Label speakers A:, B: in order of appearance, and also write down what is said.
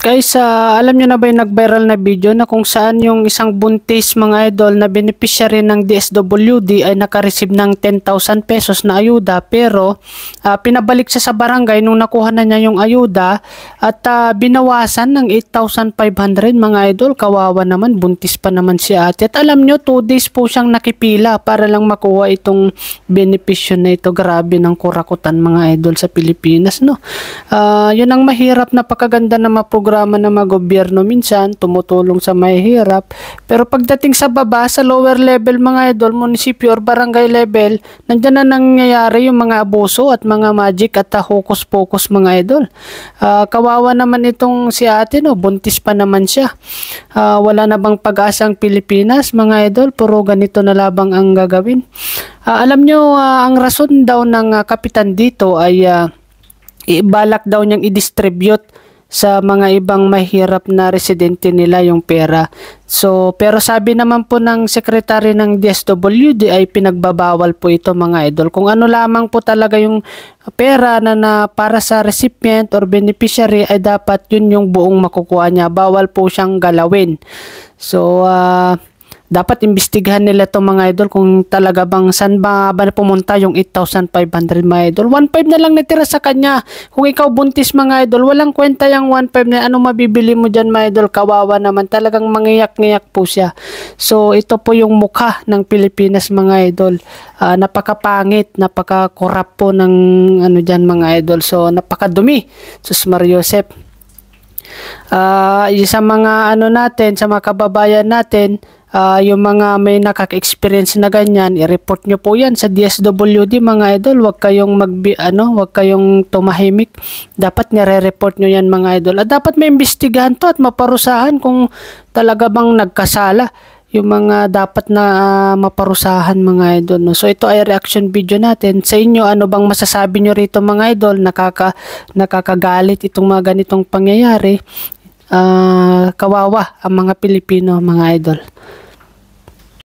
A: Guys, alam nyo na ba yung nag-viral na video na kung saan yung isang buntis mga idol na beneficiary ng DSWD ay nakareceive ng 10,000 pesos na ayuda, pero pinabalik siya sa barangay nung nakuha na niya yung ayuda at binawasan ng 8,500 mga idol. Kawawa naman, buntis pa naman si ate. At alam nyo, 2 days po siyang nakipila para lang makuha itong benepisyo na ito. Grabe ng kurakutan mga idol sa Pilipinas, no? Yun ang mahirap na pakaganda na programa ng mga gobyerno, minsan tumutulong sa mahihirap, pero pagdating sa baba, sa lower level mga idol, munisipyo or barangay level, nandiyan na nangyayari yung mga abuso at mga magic at hokus-pokus mga idol. Kawawa naman itong si ate, no? Buntis pa naman siya. Wala na bang pag-asa ang Pilipinas mga idol? Puro ganito na labang ang gagawin. Alam nyo, ang rason daw ng kapitan dito ay ibalak daw niyang i-distribute sa mga ibang mahirap na residente nila yung pera. So, pero sabi naman po ng sekretary ng DSWD ay pinagbabawal po ito mga idol. Kung ano lamang po talaga yung pera na para sa recipient or beneficiary ay dapat yun yung buong makukuha niya. Bawal po siyang galawin. So, dapat imbestigahan nila itong mga idol kung talaga bang saan ba pumunta yung 8,500 mga idol. 1,500 na lang natira sa kanya. Kung ikaw buntis mga idol, walang kwenta yung 1,500 na ano mabibili mo dyan mga idol. Kawawa naman, talagang mangiyak-ngiyak po siya. So ito po yung mukha ng Pilipinas mga idol. Napakapangit, napaka-corrupt po ng ano dyan mga idol. So napakadumi. Sus Mario Josep. Sa mga ano natin, sa mga kababayan natin, yung mga may nakaka-experience na ganyan, i-report nyo po yan sa DSWD mga idol. Huwag kayong huwag kayong tumahimik. Dapat nire-report nyo yan mga idol. At dapat may imbestigahan to at maparusahan kung talaga bang nagkasala yung mga dapat na maparusahan mga idol, no? So ito ay reaction video natin. Sa inyo, ano bang masasabi nyo rito mga idol? Nakakagalit itong mga ganitong pangyayari. Kawawa ang mga Pilipino mga idol.